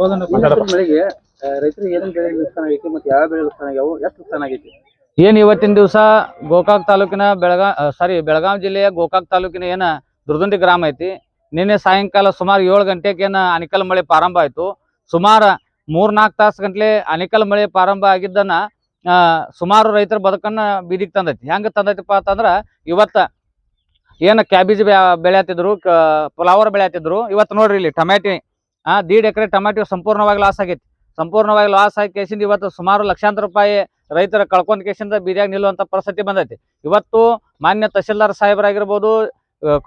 ಮಳೆಗೆ ರೈತರಿಗೆ ಏನೇನು ಬೆಳೆ ನುಕ್ಸಾನ ಆಗೈತಿ ಮತ್ತೆ ಯಾವ ಬೆಳೆ ನುಕ್ಸಾನ ಆಗ್ಯಾವು ಎಷ್ಟು ನುಕ್ಸಾನ ಆಗೈತಿ? ಏನ್ ಇವತ್ತಿನ ದಿವಸ ಗೋಕಾಕ್ ತಾಲೂಕಿನ ಬೆಳಗಾವಿ ಜಿಲ್ಲೆಯ ಗೋಕಾಕ್ ತಾಲೂಕಿನ ಏನ ದುರ್ದುಂಡಿ ಗ್ರಾಮ ಐತಿ. ನಿನ್ನೆ ಸಾಯಂಕಾಲ ಸುಮಾರು 7 ಗಂಟೆಗೆ ಅನಿಕಲ್ ಮಳೆ ಪ್ರಾರಂಭ ಆಯ್ತು. ಸುಮಾರು 3-4 ತಾಸು ಗಂಟ್ಲೆ ಅನಿಕಲ್ ಮಳೆ ಪ್ರಾರಂಭ ಆಗಿದ್ದನ್ನ ಸುಮಾರು ರೈತರ ಬದುಕನ್ನ ಬೀದಿಗೆ ತಂದೈತಿ. ಹೆಂಗ ತಂದೈತಿಪ್ಪ ಅಂತಂದ್ರ ಇವತ್ತ ಏನ ಕ್ಯಾಬೇಜ್ ಬೆಳೆ ಹತ್ತಿದ್ರು, ಫ್ಲವರ್ ಬೆಳೆ ಹತ್ತಿದ್ರು. ಇವತ್ತು ನೋಡ್ರಿ ಇಲ್ಲಿ ಟೊಮ್ಯಾಟಿ 1.5 ಎಕರೆ ಟೊಮ್ಯಾಟಿ ಸಂಪೂರ್ಣವಾಗಿ ಲಾಸ್ ಆಗೈತಿ. ಸಂಪೂರ್ಣವಾಗಿ ಲಾಸ್ ಆಗಿ ಕೇಸಿಂದ ಇವತ್ತು ಸುಮಾರು ಲಕ್ಷಾಂತರ ರೂಪಾಯಿ ರೈತರ ಕಳ್ಕೊಂಡ್ ಕೇಸಿಂದ ಬೀದಿಯಾಗ ನಿಲ್ಲುವಂತ ಪರಿಸ್ಥಿತಿ ಬಂದೈತಿ. ಇವತ್ತು ಮಾನ್ಯ ತಹಶೀಲ್ದಾರ್ ಸಾಹೇಬರಾಗಿರ್ಬೋದು,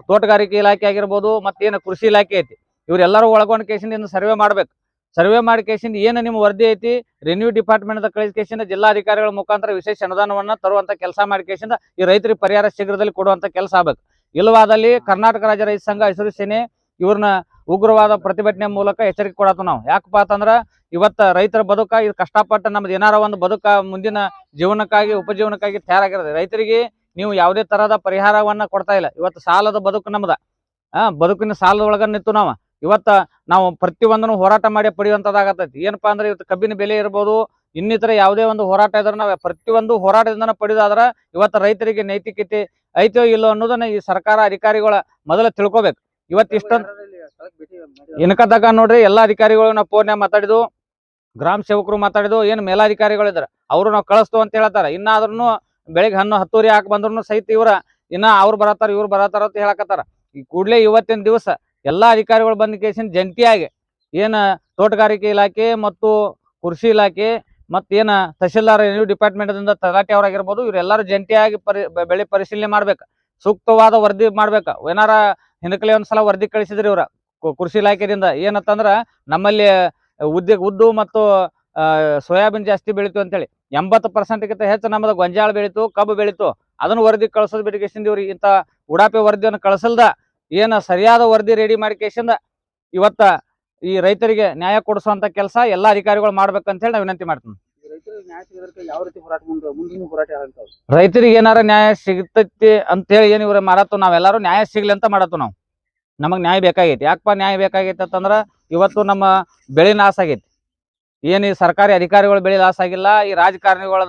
ತೋಟಗಾರಿಕೆ ಇಲಾಖೆ ಆಗಿರ್ಬೋದು, ಮತ್ತೇನು ಕೃಷಿ ಇಲಾಖೆ ಐತಿ, ಇವರೆಲ್ಲರೂ ಒಳಗೊಂಡ್ ಕೇಸಿಂದ ಸರ್ವೆ ಮಾಡ್ಬೇಕು. ಸರ್ವೆ ಮಾಡಿ ಕೇಸಿಂದ ಏನು ನಿಮ್ಮ ವರದಿ ಐತಿ ರೆನ್ಯೂ ಡಿಪಾರ್ಟ್ಮೆಂಟ್ ಕಳಿಸಿ ಕೇಸಿಂದ ಜಿಲ್ಲಾಧಿಕಾರಿಗಳ ಮುಖಾಂತರ ವಿಶೇಷ ಅನುದಾನವನ್ನ ತರುವಂತ ಕೆಲಸ ಮಾಡಿ ಕೇಸಿಂದ ಈ ರೈತರಿಗೆ ಪರಿಹಾರ ಶೀಘ್ರದಲ್ಲಿ ಕೊಡುವಂತ ಕೆಲಸ ಆಗ್ಬೇಕು. ಇಲ್ಲವಾದಲ್ಲಿ ಕರ್ನಾಟಕ ರಾಜ್ಯ ರೈತ ಸಂಘ, ಹಸಿರು ಸೇನೆ ಇವ್ರನ್ನ ಉಗ್ರವಾದ ಪ್ರತಿಭಟನೆ ಮೂಲಕ ಎಚ್ಚರಿಕೆ ಕೊಡತ್ತು ನಾವು. ಯಾಕಪ್ಪ ಅಂತಂದ್ರ ಇವತ್ತ ರೈತರ ಬದುಕ ಇದು ಕಷ್ಟಪಟ್ಟು ನಮ್ದು ಏನಾರ ಒಂದು ಬದುಕ ಮುಂದಿನ ಜೀವನಕ್ಕಾಗಿ ಉಪಜೀವನಕ್ಕಾಗಿ ತಯಾರಾಗಿರೋದು. ರೈತರಿಗೆ ನೀವು ಯಾವುದೇ ತರಹದ ಪರಿಹಾರವನ್ನ ಕೊಡ್ತಾ ಇಲ್ಲ. ಇವತ್ತು ಸಾಲದ ಬದುಕು ನಮ್ದ, ಬದುಕಿನ ಸಾಲದ ಒಳಗ ನಿಂತು ನಾವು ಪ್ರತಿಯೊಂದನ್ನು ಹೋರಾಟ ಮಾಡಿ ಪಡೆಯುವಂತದಾಗತೈತಿ. ಏನಪ್ಪಾ ಅಂದ್ರೆ ಇವತ್ತು ಕಬ್ಬಿನ ಬೆಲೆ ಇರ್ಬೋದು, ಇನ್ನಿತರ ಯಾವುದೇ ಒಂದು ಹೋರಾಟ ಇದ್ರೆ ನಾವು ಪ್ರತಿಯೊಂದು ಹೋರಾಟದಿಂದ ಪಡೆಯೋದಾದ್ರ ಇವತ್ತು ರೈತರಿಗೆ ನೈತಿಕತೆ ಐತೋ ಇಲ್ಲೋ ಅನ್ನೋದನ್ನ ಈ ಸರ್ಕಾರ ಅಧಿಕಾರಿಗಳ ಮೊದಲ ತಿಳ್ಕೊಬೇಕು. ಇವತ್ತು ಇಷ್ಟೊಂದು ಇನ್ಕದಾಗ ನೋಡ್ರಿ ಎಲ್ಲಾ ಅಧಿಕಾರಿಗಳು ನಾವು ಫೋನ್ಯಾಗ ಮಾತಾಡಿದ್ವು, ಗ್ರಾಮ ಸೇವಕರು ಮಾತಾಡಿದ್ವು, ಏನು ಮೇಲಾಧಿಕಾರಿಗಳಿದ್ರ ಅವರು ನಾವು ಕಳಿಸ್ತು ಅಂತ ಹೇಳ್ತಾರ. ಇನ್ನಾದ್ರೂ ಬೆಳಿಗ್ಗೆ 10-10 ಹಾಕಿ ಬಂದ್ರು ಸಹಿತ ಇನ್ನ ಅವ್ರು ಬರತಾರ ಇವ್ರು ಬರತಾರ ಅಂತ ಹೇಳಕತ್ತಾರ. ಈ ಕೂಡಲೇ ಇವತ್ತಿನ ದಿವಸ ಎಲ್ಲಾ ಅಧಿಕಾರಿಗಳು ಬಂದ ಕೇಸಿನ ಜಂಟಿಯಾಗಿ ಏನ ತೋಟಗಾರಿಕೆ ಇಲಾಖೆ ಮತ್ತು ಕೃಷಿ ಇಲಾಖೆ ಮತ್ತೇನ ತಹಶೀಲ್ದಾರ್ ರೆನ್ಯೂ ಡಿಪಾರ್ಟ್ಮೆಂಟ್ ತಲಾಟಿ ಅವರಾಗಿರ್ಬೋದು, ಇವರೆಲ್ಲರೂ ಜಂಟಿಯಾಗಿ ಬೆಳೆ ಪರಿಶೀಲನೆ ಮಾಡ್ಬೇಕು, ಸೂಕ್ತವಾದ ವರದಿ ಮಾಡ್ಬೇಕು. ಏನಾರ ಹಿಂದಕಲೆ ಒಂದ್ಸಲ ವರದಿ ಕಳಿಸಿದ್ರಿ ಇವ್ರ ಕೃಷಿ ಇಲಾಖೆದಿಂದ ಏನಂತಂದ್ರ ನಮ್ಮಲ್ಲಿ ಉದ್ದು ಮತ್ತು ಸೋಯಾಬೀನ್ ಜಾಸ್ತಿ ಬೆಳಿತು ಅಂತೇಳಿ 80% ಹೆಚ್ಚು ನಮ್ಮದು ಗೊಂಜಾಳ ಬೆಳಿತು, ಕಬ್ಬು ಬೆಳಿತು. ಅದನ್ನು ವರದಿ ಕಳ್ಸೋದ್ ಬಿಟ್ಟು ಕೇಸಿಂದ ಇವ್ರಿಗೆ ಇಂಥ ಉಡಾಪಿ ವರದಿಯನ್ನು ಕಳಿಸಲ್ದ ಏನ ಸರಿಯಾದ ವರದಿ ರೆಡಿ ಮಾಡಿ ಕೇಸಿಂದ ಇವತ್ತ ಈ ರೈತರಿಗೆ ನ್ಯಾಯ ಕೊಡಿಸುವಂತ ಕೆಲಸ ಎಲ್ಲಾ ಅಧಿಕಾರಿಗಳು ಮಾಡ್ಬೇಕಂತ ಹೇಳಿ ನಾವು ವಿನಂತಿ ಮಾಡ್ತೀನಿ. ಯಾವ ರೀತಿ ಹೋರಾಟ ಮುಂದಿನ ಹೋರಾಟ ಆಗ್ತಾವ? ರೈತರಿಗೆ ಏನಾರ ನ್ಯಾಯ ಸಿಗ್ತೈತಿ ಅಂತ ಹೇಳಿ ಏನ್ ಇವ್ರ ಮಾಡತ್ತು, ನಾವೆಲ್ಲರೂ ನ್ಯಾಯ ಸಿಗ್ಲಿ ಅಂತ ಮಾಡತ್ತು. ನಾವು ನಮಗ್ ನ್ಯಾಯ ಬೇಕಾಗೈತಿ. ಯಾಕಪ್ಪ ನ್ಯಾಯ ಬೇಕಾಗೈತಿ ಅಂತಂದ್ರ ಇವತ್ತು ನಮ್ಮ ಬೆಳೆ ಲಾಸ್ ಆಗೈತಿ. ಏನ್ ಈ ಸರ್ಕಾರಿ ಅಧಿಕಾರಿಗಳ ಬೆಳೆ ಲಾಸ್ ಆಗಿಲ್ಲ, ಈ ರಾಜಕಾರಣಿಗಳ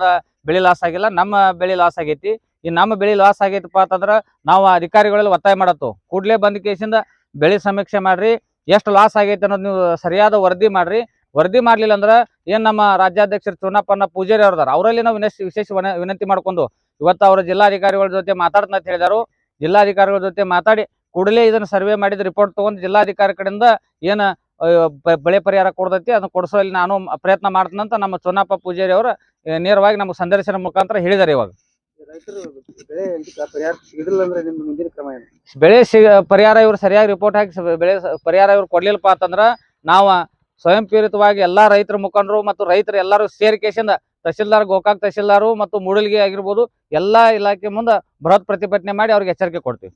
ಬೆಳೆ ಲಾಸ್ ಆಗಿಲ್ಲ, ನಮ್ಮ ಬೆಳೆ ಲಾಸ್ ಆಗೈತಿ. ಈ ನಮ್ಮ ಬೆಳೆ ಲಾಸ್ ಆಗೈತಿಪ್ಪ ಅಂತಂದ್ರ ನಾವು ಅಧಿಕಾರಿಗಳಲ್ಲಿ ಒತ್ತಾಯ ಮಾಡತ್ತು, ಕೂಡ್ಲೇ ಬಂದ ಕೇಸಿಂದ ಬೆಳೆ ಸಮೀಕ್ಷೆ ಮಾಡ್ರಿ, ಎಷ್ಟು ಲಾಸ್ ಆಗೈತಿ ಅನ್ನೋದು ನೀವು ಸರಿಯಾದ ವರದಿ ಮಾಡ್ರಿ. ವರದಿ ಮಾಡ್ಲಿಲ್ಲ ಅಂದ್ರ ಏನ್ ನಮ್ಮ ರಾಜ್ಯಾಧ್ಯಕ್ಷರು ಚುನಾಪನ್ನ ಪೂಜಾರಿ ಅವ್ರದಾರ, ಅವರಲ್ಲಿ ನಾವು ವಿಶೇಷ ವಿನಂತಿ ಮಾಡ್ಕೊಂಡು ಇವತ್ತು ಅವ್ರ ಜಿಲ್ಲಾಧಿಕಾರಿಗಳ ಜೊತೆ ಮಾತಾಡ್ತ ಅಂತ ಹೇಳಿದಾರು. ಜಿಲ್ಲಾಧಿಕಾರಿಗಳ ಜೊತೆ ಮಾತಾಡಿ ಕೂಡಲೇ ಇದನ್ನ ಸರ್ವೆ ಮಾಡಿದ ರಿಪೋರ್ಟ್ ತಗೊಂಡು ಜಿಲ್ಲಾಧಿಕಾರಿ ಕಡೆಯಿಂದ ಏನ ಬೆಳೆ ಪರಿಹಾರ ಕೊಡ್ತೈತಿ ಅದನ್ನ ಕೊಡಿಸೋಲ್ಲಿ ನಾನು ಪ್ರಯತ್ನ ಮಾಡ್ತೀನಂತ ನಮ್ಮ ಚುನಾಪ ಪೂಜಾರಿ ಅವರು ನೇರವಾಗಿ ನಮ್ಗೆ ಸಂದರ್ಶನ ಮುಖಾಂತರ ಹೇಳಿದಾರೆ. ಇವಾಗ ಬೆಳೆ ಪರಿಹಾರ ಇವ್ರು ಸರಿಯಾಗಿ ರಿಪೋರ್ಟ್ ಹಾಕಿ ಬೆಳೆ ಪರಿಹಾರ ಇವ್ರು ಕೊಡ್ಲಿಲ್ಲಪ್ಪ ಅಂತಂದ್ರ ನಾವು ಸ್ವಯಂ ಪ್ರೇರಿತವಾಗಿ ಎಲ್ಲಾ ರೈತರ ಮುಖಂಡರು ಮತ್ತು ರೈತರು ಎಲ್ಲರೂ ಸೇರಿಕೆಸಿಂದ ತಹಶೀಲ್ದಾರ್, ಗೋಕಾಕ್ ತಹಶೀಲ್ದಾರು ಮತ್ತು ಮೂಡಲ್ಗಿ ಆಗಿರ್ಬೋದು ಎಲ್ಲಾ ಇಲಾಖೆ ಮುಂದೆ ಬೃಹತ್ ಪ್ರತಿಭಟನೆ ಮಾಡಿ ಅವ್ರಿಗೆ ಎಚ್ಚರಿಕೆ ಕೊಡ್ತೀವಿ.